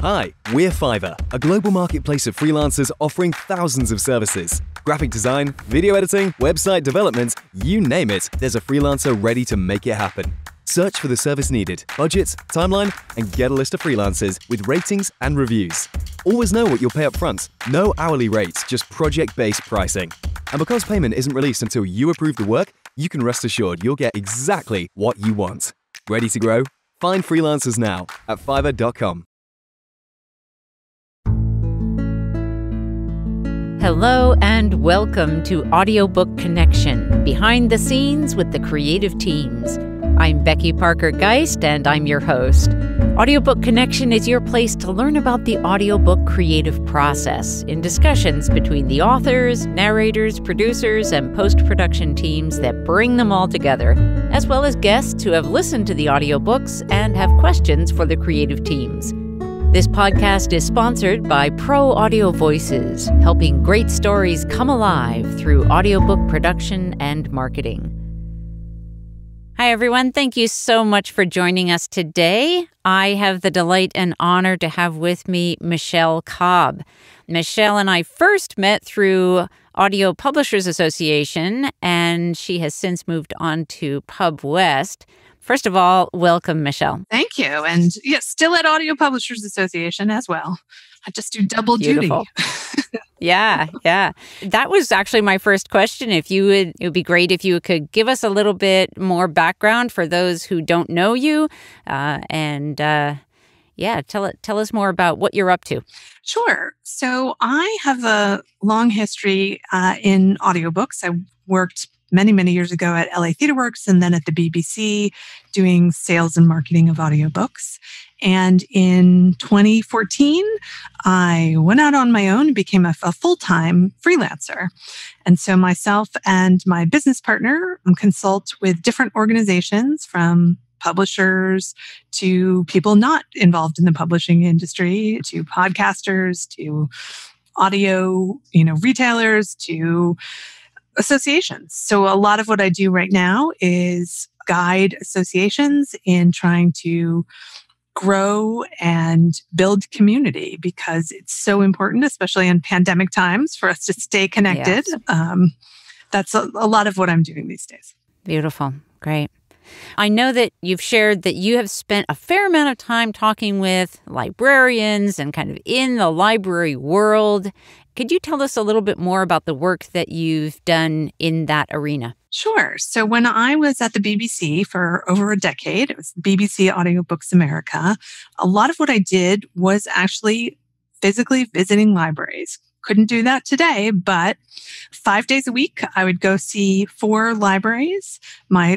Hi, we're Fiverr, a global marketplace of freelancers offering thousands of services. Graphic design, video editing, website development, you name it, there's a freelancer ready to make it happen. Search for the service needed, budget, timeline, and get a list of freelancers with ratings and reviews. Always know what you'll pay up front. No hourly rates, just project-based pricing. And because payment isn't released until you approve the work, you can rest assured you'll get exactly what you want. Ready to grow? Find freelancers now at fiverr.com. Hello and welcome to Audiobook Connection, behind the scenes with the creative teams. I'm Becky Parker-Geist and I'm your host. Audiobook Connection is your place to learn about the audiobook creative process in discussions between the authors, narrators, producers, and post-production teams that bring them all together, as well as guests who have listened to the audiobooks and have questions for the creative teams. This podcast is sponsored by Pro Audio Voices, helping great stories come alive through audiobook production and marketing. Hi, everyone. Thank you so much for joining us today. I have the delight and honor to have with me Michele Cobb. Michele and I first met through Audio Publishers Association, and she has since moved on to Pub West. First of all, welcome, Michele. Thank you. And yes, still at Audio Publishers Association as well. I just do double Beautiful. duty. Yeah. That was actually my first question. It would be great if you could give us a little bit more background for those who don't know you. Tell us more about what you're up to. Sure. So I have a long history in audiobooks. I worked many years ago at LA TheatreWorks and then at the BBC doing sales and marketing of audiobooks. And in 2014, I went out on my own and became a full-time freelancer. And so myself and my business partner consult with different organizations, from publishers to people not involved in the publishing industry, to podcasters, to audio, retailers, to associations. So a lot of what I do right now is guide associations in trying to grow and build community, because it's so important, especially in pandemic times, for us to stay connected. Yes. That's a lot of what I'm doing these days. Beautiful. Great. I know that you've shared that you have spent a fair amount of time talking with librarians and kind of in the library world. Could you tell us a little bit more about the work that you've done in that arena? Sure. So when I was at the BBC for over a decade, it was BBC Audiobooks America, a lot of what I did was actually physically visiting libraries. Couldn't do that today, but 5 days a week, I would go see 4 libraries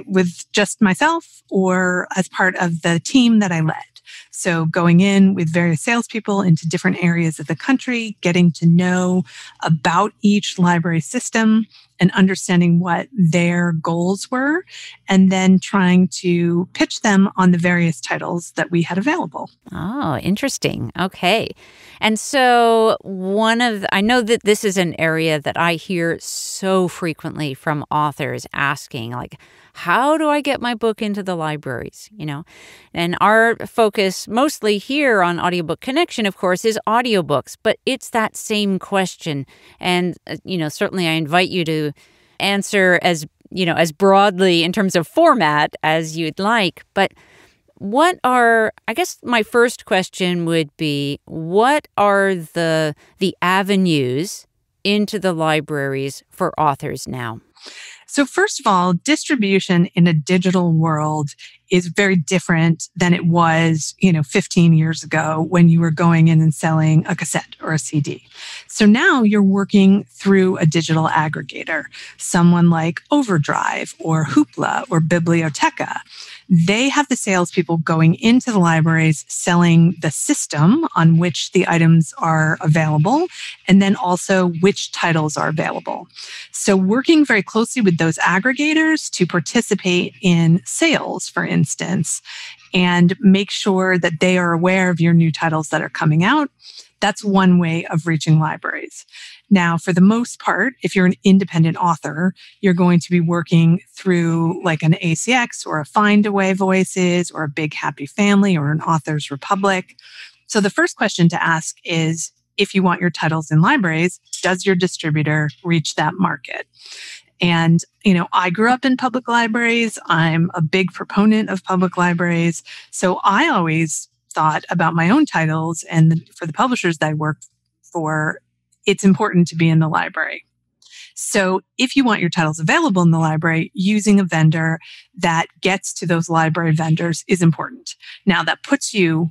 with just myself or as part of the team that I led. So going in with various salespeople into different areas of the country, getting to know about each library system and understanding what their goals were, and then trying to pitch them on the various titles that we had available. Oh, interesting. Okay. And so I know that this is an area that I hear so frequently from authors asking, like, how do I get my book into the libraries? And our focus mostly here on Audiobook Connection, of course, is audiobooks, but it's that same question. And, certainly I invite you to answer as broadly in terms of format as you'd like. But I guess my first question would be, what are the avenues into the libraries for authors now? So first of all, distribution in a digital world is very different than it was, 15 years ago when you were going in and selling a cassette or a CD. So now you're working through a digital aggregator, someone like Overdrive or Hoopla or Biblioteca. They have the salespeople going into the libraries, selling the system on which the items are available, and then also which titles are available. So working very closely with those aggregators to participate in sales, for instance, and make sure that they are aware of your new titles that are coming out. That's one way of reaching libraries. Now, for the most part, if you're an independent author, you're going to be working through like an ACX or a Findaway Voices or a Big Happy Family or an Authors Republic. So the first question to ask is, if you want your titles in libraries, does your distributor reach that market? And, I grew up in public libraries. I'm a big proponent of public libraries. So I always thought about my own titles, and for the publishers that I work for, it's important to be in the library. So if you want your titles available in the library, using a vendor that gets to those library vendors is important. Now, that puts you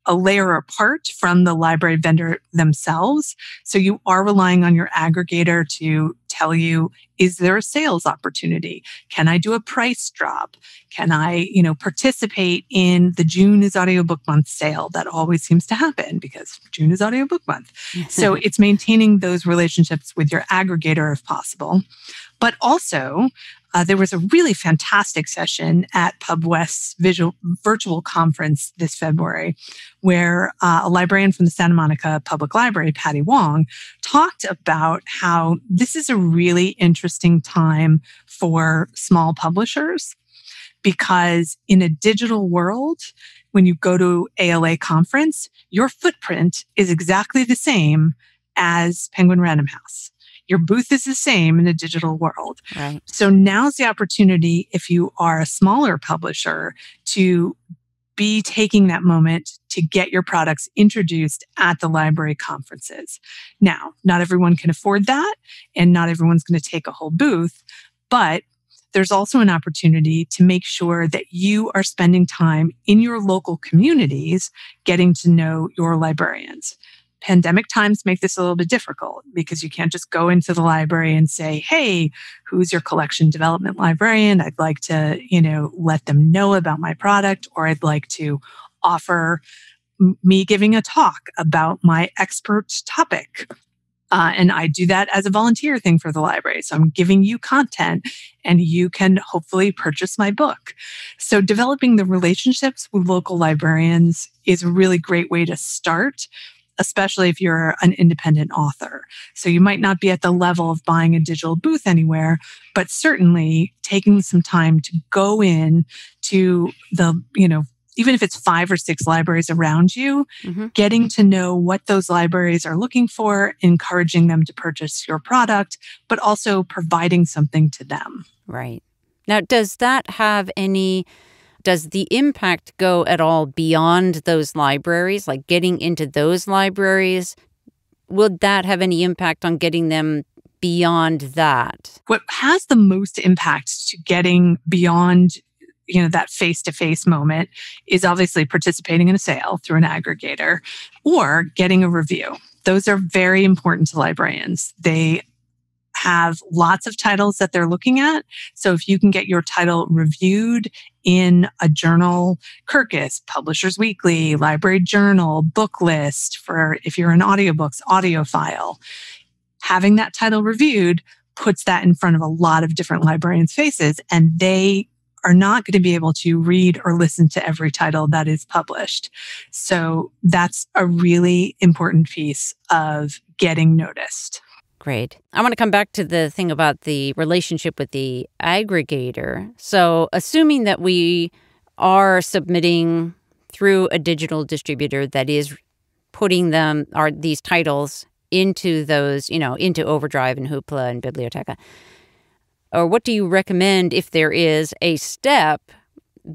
a layer apart from the library vendor themselves. So you are relying on your aggregator to tell you, is there a sales opportunity? Can I do a price drop? Can I, participate in the June is Audiobook Month sale? That always seems to happen because June is Audiobook Month. So it's maintaining those relationships with your aggregator if possible. But also, there was a really fantastic session at PubWest's virtual conference this February, where a librarian from the Santa Monica Public Library, Patty Wong, talked about how this is a really interesting time for small publishers, because in a digital world, when you go to ALA conference, your footprint is exactly the same as Penguin Random House. Your booth is the same in a digital world. Right. So now's the opportunity, if you are a smaller publisher, to be taking that moment to get your products introduced at the library conferences. Now, not everyone can afford that, and not everyone's going to take a whole booth, but there's also an opportunity to make sure that you are spending time in your local communities getting to know your librarians. Pandemic times make this a little bit difficult because you can't just go into the library and say, hey, who's your collection development librarian? I'd like to, let them know about my product, or I'd like to offer me giving a talk about my expert topic. And I do that as a volunteer thing for the library. So I'm giving you content and you can hopefully purchase my book. So developing the relationships with local librarians is a really great way to start, especially if you're an independent author. So you might not be at the level of buying a digital booth anywhere, but certainly taking some time to go in to the, even if it's 5 or 6 libraries around you, getting to know what those libraries are looking for, encouraging them to purchase your product, but also providing something to them. Right. Now, does the impact go at all beyond those libraries, like getting into those libraries? Would that have any impact on getting them beyond that? What has the most impact to getting beyond that face-to-face moment is obviously participating in a sale through an aggregator or getting a review. Those are very important to librarians. They have lots of titles that they're looking at. So if you can get your title reviewed in a journal, Kirkus, Publishers Weekly, Library Journal, Book List, for if you're in audiobooks, AudioFile, having that title reviewed puts that in front of a lot of different librarians' faces, and they are not going to be able to read or listen to every title that is published. So that's a really important piece of getting noticed. Great. I want to come back to the thing about the relationship with the aggregator. So assuming that we are submitting through a digital distributor that is putting these titles into those, into Overdrive and Hoopla and Biblioteca, or what do you recommend if there is a step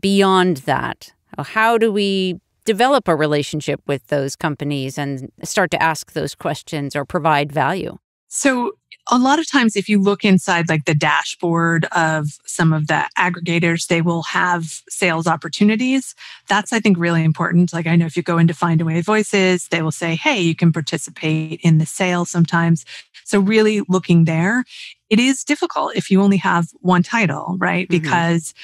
beyond that? How do we develop a relationship with those companies and start to ask those questions or provide value? So a lot of times, if you look inside like the dashboard of some of the aggregators, they will have sales opportunities. That's, I think, really important. Like I know if you go into Find Away Voices, they will say, hey, you can participate in the sale sometimes. So really looking there. It is difficult if you only have one title, right? Because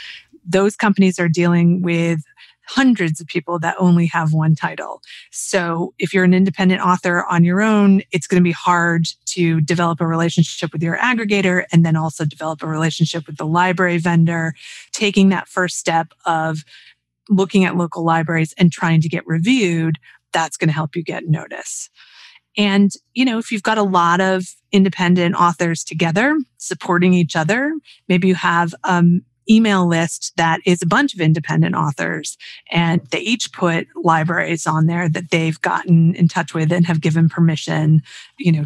those companies are dealing with hundreds of people that only have one title. So if you're an independent author on your own, it's going to be hard to develop a relationship with your aggregator and then also develop a relationship with the library vendor. Taking that first step of looking at local libraries and trying to get reviewed, that's going to help you get notice. And, if you've got a lot of independent authors together supporting each other, maybe you have email list that is a bunch of independent authors, and they each put libraries on there that they've gotten in touch with and have given permission,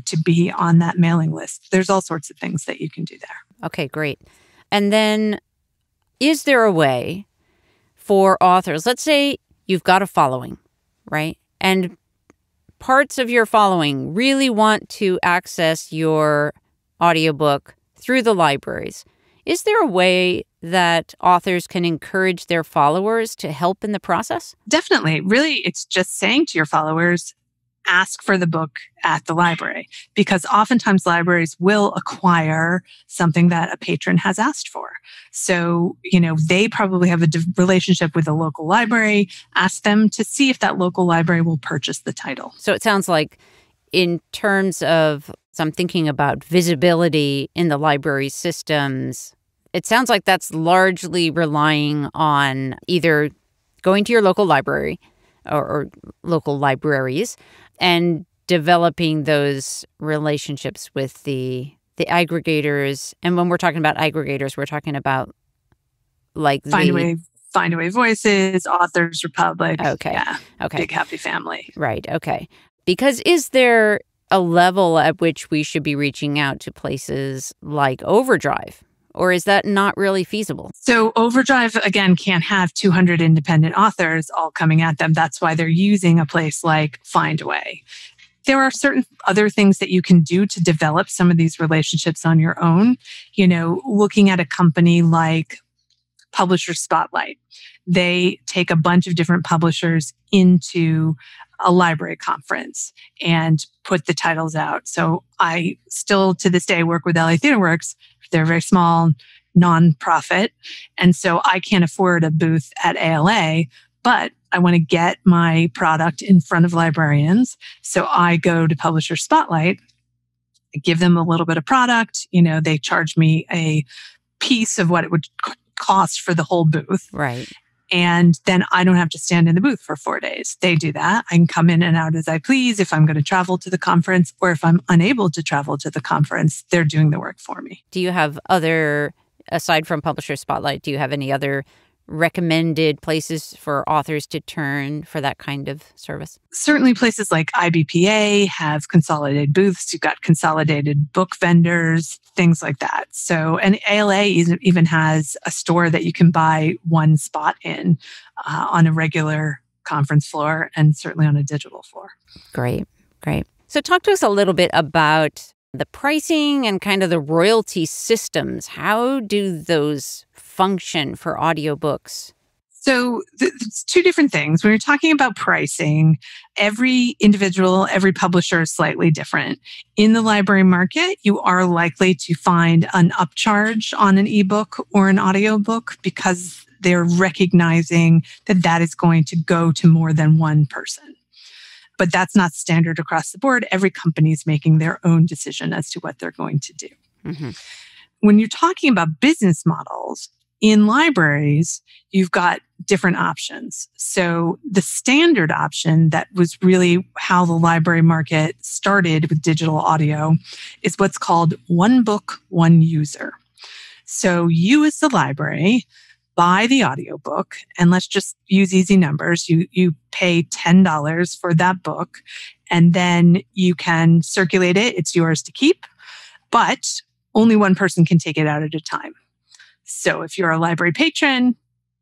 to be on that mailing list. There's all sorts of things that you can do there. Okay, great. And then is there a way for authors, let's say you've got a following, right? And parts of your following really want to access your audiobook through the libraries. Is there a way that authors can encourage their followers to help in the process? Definitely. Really, it's just saying to your followers, ask for the book at the library, because oftentimes libraries will acquire something that a patron has asked for. So, they probably have a relationship with a local library. Ask them to see if that local library will purchase the title. So it sounds like in terms of, so I'm thinking about visibility in the library systems, it sounds like that's largely relying on either going to your local library or local libraries and developing those relationships with the aggregators. And when we're talking about aggregators, we're talking about like Findaway Voices, Authors Republic. Okay. Yeah. Okay. Big Happy Family. Right. Okay. Because is there a level at which we should be reaching out to places like Overdrive? Or is that not really feasible? So Overdrive, again, can't have 200 independent authors all coming at them. That's why they're using a place like Findaway. There are certain other things that you can do to develop some of these relationships on your own. Looking at a company like Publisher Spotlight. They take a bunch of different publishers into a library conference and put the titles out. So I still, to this day, work with LA TheaterWorks. They're very small, nonprofit. And so I can't afford a booth at ALA, but I want to get my product in front of librarians. So I go to Publisher Spotlight, I give them a little bit of product. They charge me a piece of what it would cost for the whole booth. Right. And then I don't have to stand in the booth for 4 days. They do that. I can come in and out as I please if I'm going to travel to the conference, or if I'm unable to travel to the conference, they're doing the work for me. Do you have aside from Publisher Spotlight, do you have any other recommended places for authors to turn for that kind of service? Certainly places like IBPA have consolidated booths. You've got consolidated book vendors, things like that. So, and ALA even has a store that you can buy one spot in on a regular conference floor and certainly on a digital floor. Great. So talk to us a little bit about the pricing and kind of the royalty systems. How do those function for audiobooks? So it's two different things. When you're talking about pricing, every individual, every publisher is slightly different. In the library market, you are likely to find an upcharge on an ebook or an audiobook because they're recognizing that that is going to go to more than one person. But that's not standard across the board. Every company is making their own decision as to what they're going to do. Mm-hmm. When you're talking about business models, in libraries, you've got different options. So the standard option that was really how the library market started with digital audio is what's called one book, one user. So you as the library buy the audiobook, and let's just use easy numbers. You pay $10 for that book, and then you can circulate it. It's yours to keep, but only one person can take it out at a time. So if you're a library patron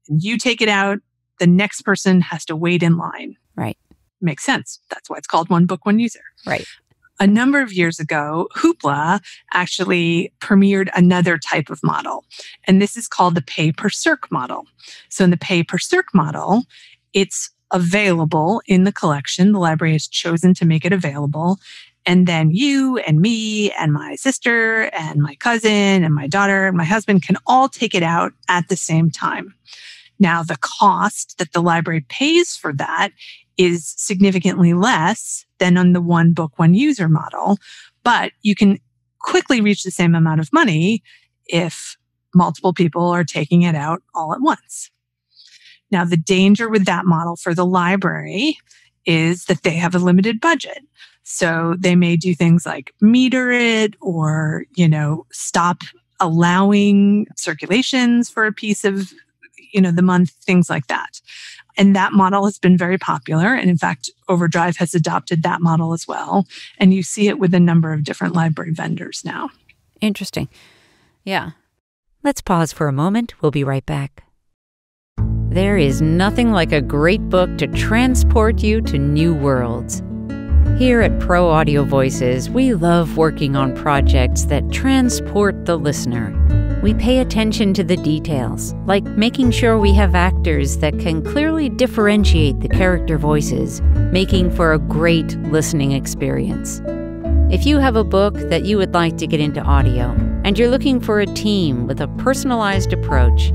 and you take it out, the next person has to wait in line. Right. Makes sense. That's why it's called one book, one user. Right. A number of years ago, Hoopla actually premiered another type of model, and this is called the Pay-per-Circ Model. So in the Pay-per-Circ Model, it's available in the collection. The library has chosen to make it available. And then you and me and my sister and my cousin and my daughter and my husband can all take it out at the same time. Now, the cost that the library pays for that is significantly less than on the one book, one user model, but you can quickly reach the same amount of money if multiple people are taking it out all at once. Now, the danger with that model for the library is that they have a limited budget. So they may do things like meter it or, stop allowing circulations for a piece of, the month, things like that. And that model has been very popular. And in fact, Overdrive has adopted that model as well. And you see it with a number of different library vendors now. Interesting. Yeah. Let's pause for a moment. We'll be right back. There is nothing like a great book to transport you to new worlds. Here at Pro Audio Voices, we love working on projects that transport the listener. We pay attention to the details, like making sure we have actors that can clearly differentiate the character voices, making for a great listening experience. If you have a book that you would like to get into audio, and you're looking for a team with a personalized approach,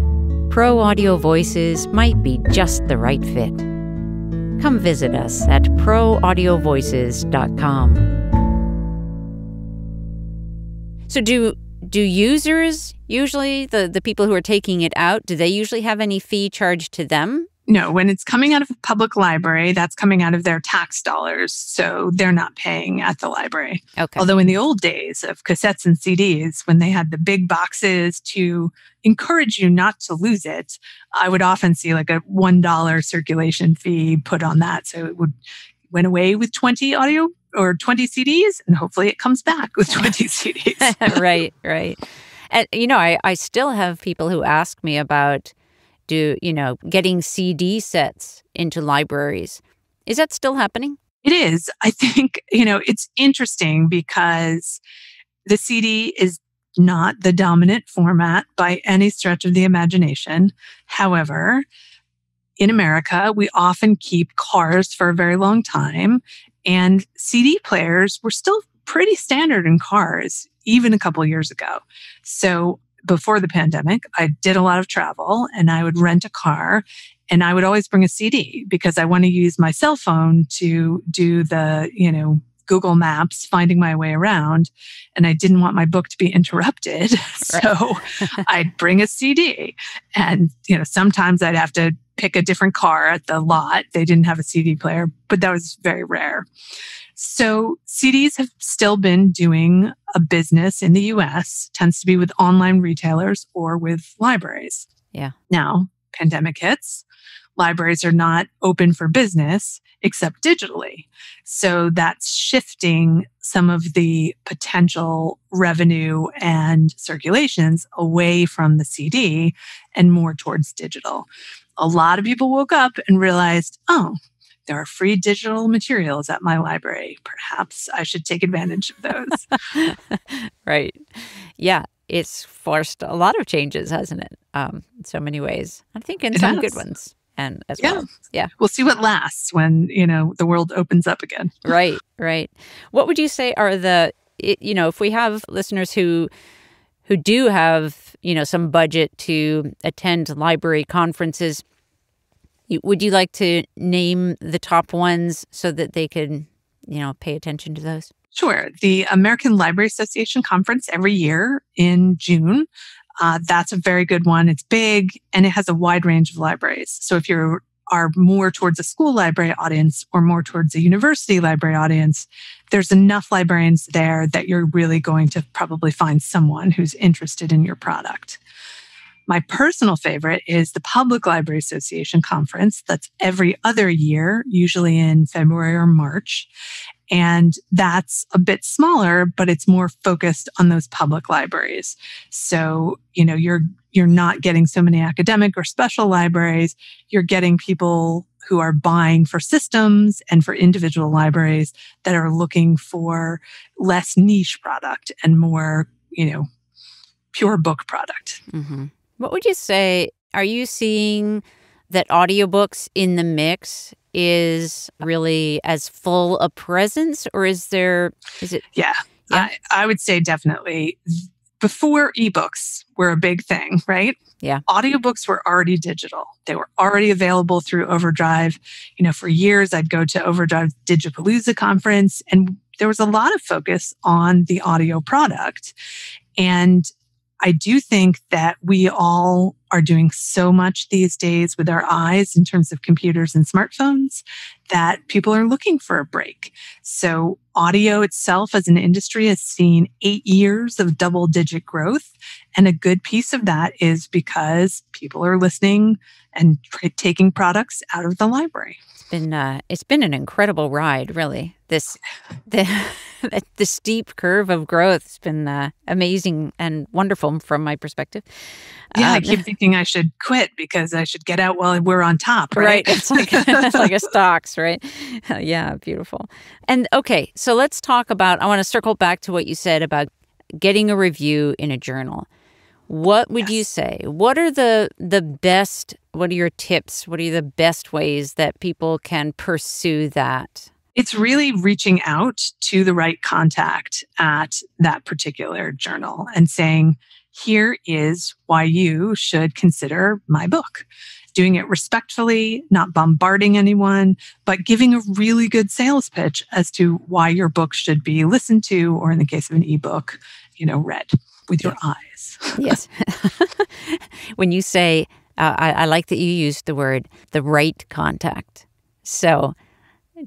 Pro Audio Voices might be just the right fit. Come visit us at proaudiovoices.com. So do users, usually the people who are taking it out, do they usually have any fee charged to them? No, when it's coming out of a public library, that's coming out of their tax dollars. So they're not paying at the library. Okay. Although in the old days of cassettes and CDs, when they had the big boxes to encourage you not to lose it, I would often see like a $1 circulation fee put on that. So it went away with 20 audio or 20 CDs, and hopefully it comes back with 20 CDs. Right. And, I still have people who ask me about getting CD sets into libraries. Is that still happening? It is. I think, it's interesting because the CD is not the dominant format by any stretch of the imagination. However, in America, we often keep cars for a very long time, and CD players were still pretty standard in cars, even a couple years ago. So before the pandemic, I did a lot of travel and I would rent a car and I would always bring a CD because I want to use my cell phone to do the, Google Maps, finding my way around. And I didn't want my book to be interrupted. So I'd bring a CD and, sometimes I'd have to pick a different car at the lot. They didn't have a CD player, but that was very rare. So CDs have still been doing a business in the US, tends to be with online retailers or with libraries. Yeah. Now, pandemic hits, libraries are not open for business except digitally. So that's shifting some of the potential revenue and circulations away from the CD and more towards digital. A lot of people woke up and realized, there are free digital materials at my library. Perhaps I should take advantage of those. Right. Yeah. It's forced a lot of changes, hasn't it? In so many ways. I think in some good ones and as well. Yeah. We'll see what lasts when, the world opens up again. Right. What would you say are if we have listeners who do have, some budget to attend library conferences, would you like to name the top ones so that they can, pay attention to those? Sure. The American Library Association conference every year in June. That's a very good one. It's big and it has a wide range of libraries. So if you are more towards a school library audience or more towards a university library audience, there's enough librarians there that you're really going to probably find someone who's interested in your product. My personal favorite is the Public Library Association conference. That's every other year, usually in February or March. And that's a bit smaller, but it's more focused on those public libraries. So, you're not getting so many academic or special libraries. You're getting people who are buying for systems and for individual libraries that are looking for less niche product and more, pure book product. Mm-hmm. What would you say, are you seeing that audiobooks in the mix is really as full a presence, or is it? Yeah. I would say definitely. Before ebooks were a big thing, right? Yeah. Audiobooks were already digital. They were already available through Overdrive. For years I'd go to Overdrive Digipalooza conference and there was a lot of focus on the audio product. And I do think that we all are doing so much these days with our eyes in terms of computers and smartphones that people are looking for a break. So audio itself as an industry has seen 8 years of double-digit growth. And a good piece of that is because people are listening and taking products out of the library. It's been an incredible ride, really. The steep curve of growth has been amazing and wonderful from my perspective. Yeah, I keep thinking I should quit because I should get out while we're on top, right? It's like it's like a stocks, right? Yeah, beautiful. And okay, so let's talk about. I want to circle back to what you said about getting a review in a journal. What would you say? What are the best? What are your tips? What are the best ways that people can pursue that? It's really reaching out to the right contact at that particular journal and saying, here is why you should consider my book. Doing it respectfully, not bombarding anyone, but giving a really good sales pitch as to why your book should be listened to, or in the case of an ebook, read with your eyes. Yes. When you say, I like that you used the word, the right contact. So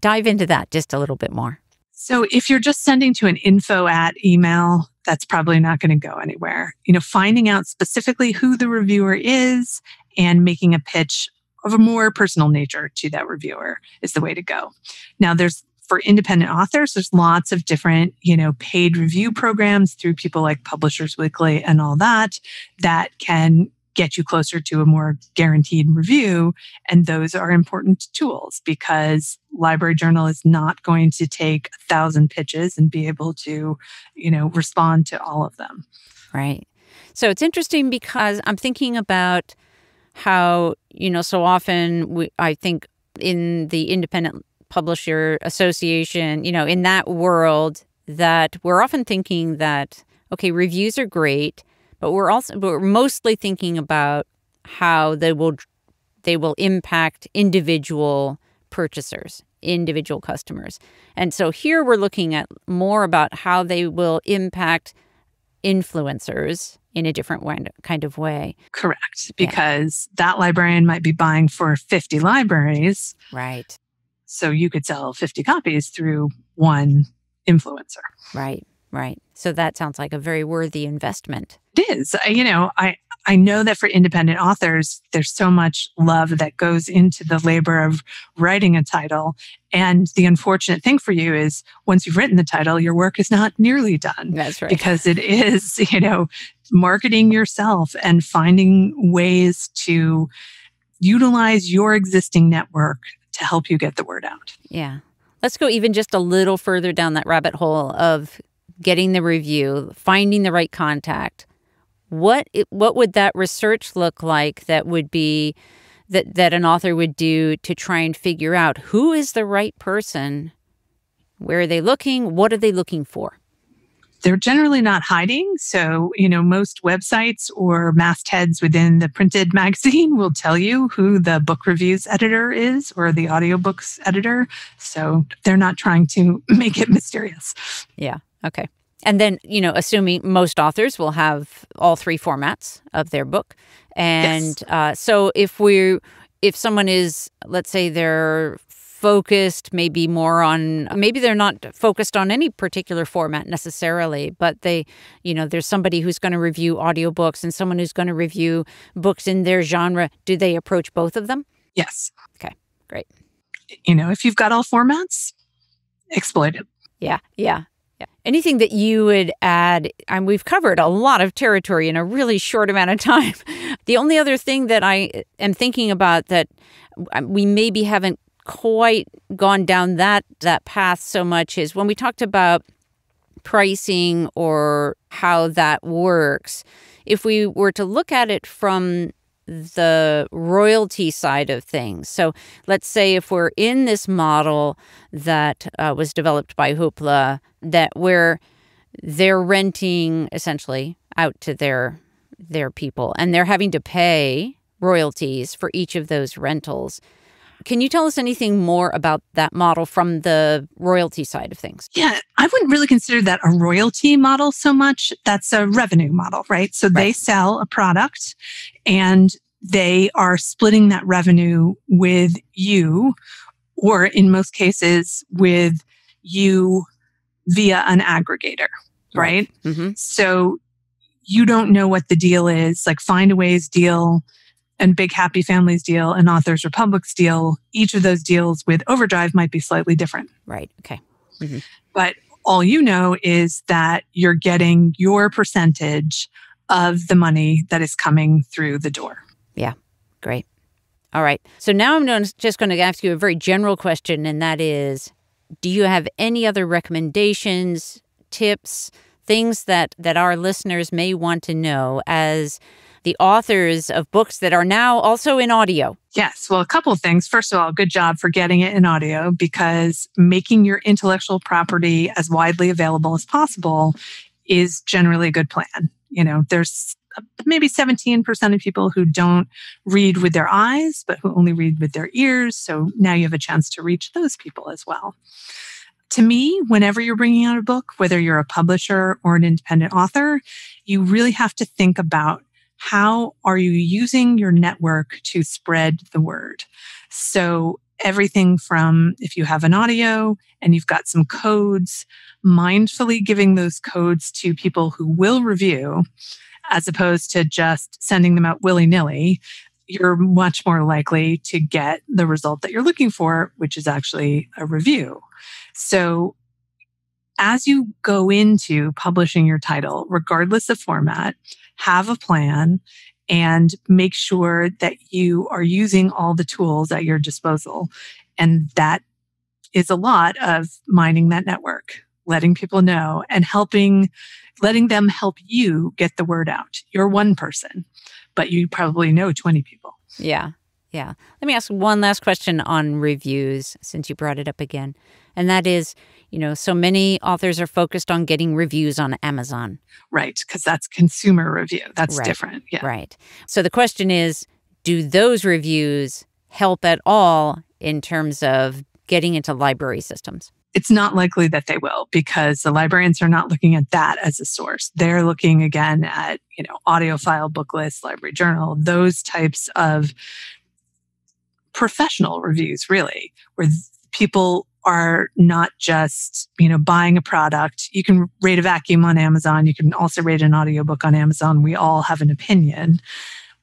dive into that just a little bit more. So if you're just sending to an info at email, that's probably not going to go anywhere. Finding out specifically who the reviewer is and making a pitch of a more personal nature to that reviewer is the way to go. Now, for independent authors, there's lots of different, paid review programs through people like Publishers Weekly and all that can get you closer to a more guaranteed review. And those are important tools because Library Journal is not going to take 1,000 pitches and be able to, respond to all of them. Right. So it's interesting because I'm thinking about how, so often I think in the Independent Publisher Association, in that world, that we're often thinking that, okay, reviews are great, but we're mostly thinking about how they will impact individual purchasers, individual customers. And so here we're looking at more about how they will impact influencers in a different kind of way. Correct. Because that librarian might be buying for 50 libraries. Right. So you could sell 50 copies through one influencer. Right. So that sounds like a very worthy investment. It is. I know that for independent authors, there's so much love that goes into the labor of writing a title. And the unfortunate thing for you is once you've written the title, your work is not nearly done. That's right. Because it is, marketing yourself and finding ways to utilize your existing network to help you get the word out. Yeah. Let's go even just a little further down that rabbit hole of getting the review, finding the right contact. What would that research look like that would be that an author would do to try and figure out who is the right person? Where are they looking? What are they looking for? They're generally not hiding. So, most websites or mastheads within the printed magazine will tell you who the book reviews editor is or the audiobooks editor. So they're not trying to make it mysterious. Yeah. Okay. And then, assuming most authors will have all three formats of their book. And yes. So if someone is, let's say they're focused maybe they're not focused on any particular format necessarily, but there's somebody who's going to review audiobooks and someone who's going to review books in their genre. Do they approach both of them? Yes. Okay, great. If you've got all formats, exploit it. Yeah. Anything that you would add? We've covered a lot of territory in a really short amount of time. The only other thing that I am thinking about that we maybe haven't quite gone down that path so much is when we talked about pricing or how that works. If we were to look at it from the royalty side of things. So let's say if we're in this model that was developed by Hoopla, that where they're renting essentially out to their people and they're having to pay royalties for each of those rentals. Can you tell us anything more about that model from the royalty side of things? Yeah, I wouldn't really consider that a royalty model so much. That's a revenue model, right? So they sell a product and they are splitting that revenue with you, or in most cases with you via an aggregator, right? Mm-hmm. So you don't know what the deal is, like Findaway's deal and Big Happy Families deal and Authors Republic's deal. Each of those deals with Overdrive might be slightly different. Right. Okay. Mm-hmm. But all you know is that you're getting your percentage of the money that is coming through the door. Yeah. Great. All right. So now I'm just going to ask you a very general question, and that is, do you have any other recommendations, tips, things that our listeners may want to know as the authors of books that are now also in audio? Yes. Well, a couple of things. First of all, good job for getting it in audio, because making your intellectual property as widely available as possible is generally a good plan. You know, there's maybe 17% of people who don't read with their eyes, but who only read with their ears. So now you have a chance to reach those people as well. To me, whenever you're bringing out a book, whether you're a publisher or an independent author, you really have to think about how are you using your network to spread the word. So everything from, if you have an audio and you've got some codes, mindfully giving those codes to people who will review, as opposed to just sending them out willy-nilly, you're much more likely to get the result that you're looking for, which is actually a review. So as you go into publishing your title, regardless of format, have a plan and make sure that you are using all the tools at your disposal. And that is a lot of mining that network, letting people know and letting them help you get the word out. You're one person, but you probably know 20 people. Yeah. Yeah. Let me ask one last question on reviews, since you brought it up again. And that is, you know, so many authors are focused on getting reviews on Amazon. Right. Because that's consumer review. That's right. different. Yeah. Right. So the question is, do those reviews help at all in terms of getting into library systems? It's not likely that they will, because the librarians are not looking at that as a source. They're looking again at, you know, AudioFile, book list, library journal, those types of professional reviews, really, where people are not just, you know, buying a product. You can rate a vacuum on Amazon. You can also rate an audiobook on Amazon. We all have an opinion.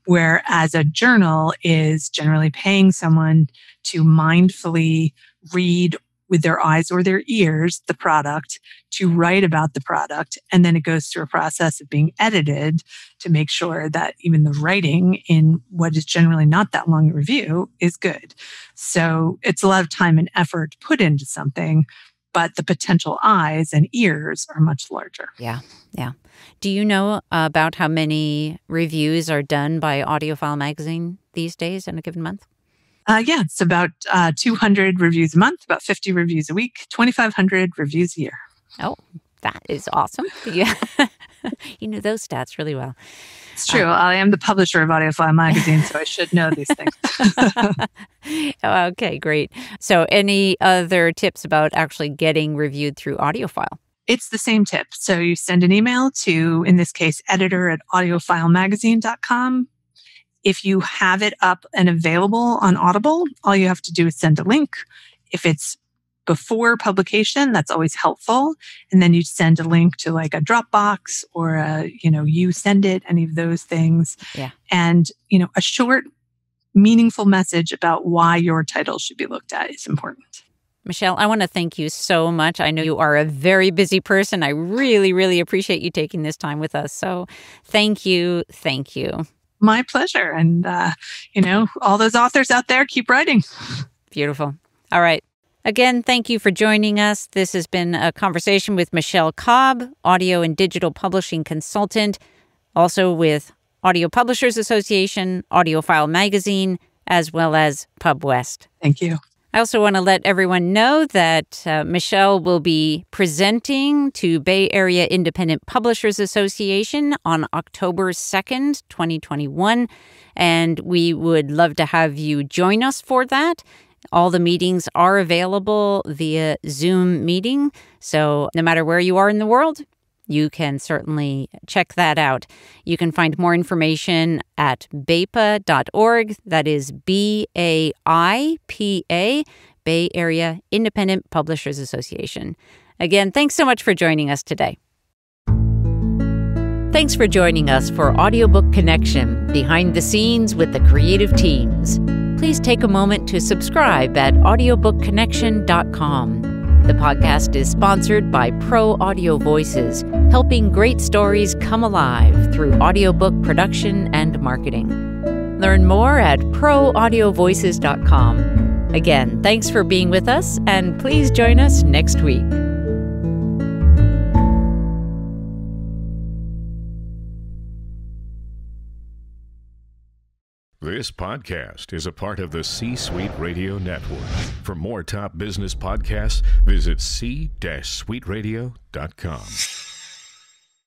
Whereas a journal is generally paying someone to mindfully read with their eyes or their ears the product, to write about the product, and then it goes through a process of being edited to make sure that even the writing in what is generally not that long a review is good. So it's a lot of time and effort put into something, but the potential eyes and ears are much larger. Yeah, yeah. Do you know about how many reviews are done by Audiophile magazine these days in a given month? Yeah, it's about 200 reviews a month, about 50 reviews a week, 2,500 reviews a year. Oh, that is awesome. Yeah. You know those stats really well. It's true. I am the publisher of AudioFile magazine, so I should know these things. Okay, great. So any other tips about actually getting reviewed through Audiophile? It's the same tip. So you send an email to, in this case, editor@audiophilemagazine.com. If you have it up and available on Audible, all you have to do is send a link. If it's before publication, that's always helpful. And then you send a link to like a Dropbox or you send it, any of those things. Yeah. And, a short, meaningful message about why your title should be looked at is important. Michele, I want to thank you so much. I know you are a very busy person. I really, really appreciate you taking this time with us. So thank you. Thank you. My pleasure. And, all those authors out there, keep writing. Beautiful. All right. Again, thank you for joining us. This has been a conversation with Michele Cobb, audio and digital publishing consultant, also with Audio Publishers Association, Audiophile Magazine, as well as PubWest. Thank you. I also want to let everyone know that Michele will be presenting to Bay Area Independent Publishers Association on October 2nd, 2021, and we would love to have you join us for that. All the meetings are available via Zoom meeting, so no matter where you are in the world, you can certainly check that out. You can find more information at BAIPA.org. That is BAIPA, Bay Area Independent Publishers Association. Again, thanks so much for joining us today. Thanks for joining us for Audiobook Connection, behind the scenes with the creative teams. Please take a moment to subscribe at audiobookconnection.com. The podcast is sponsored by Pro Audio Voices, helping great stories come alive through audiobook production and marketing. Learn more at proaudiovoices.com. Again, thanks for being with us, and please join us next week. This podcast is a part of the C-Suite Radio Network. For more top business podcasts, visit c-suiteradio.com.